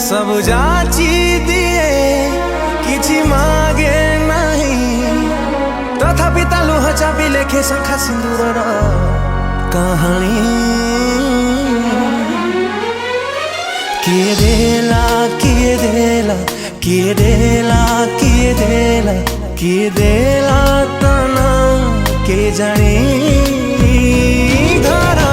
सब जाची दिए किछि मागे नहीं तथापि ता लुह चापी लेखे शंखा सिंदूर कहानी किए देला किए देला किए देला किए देला किए देला तना के जानी धारा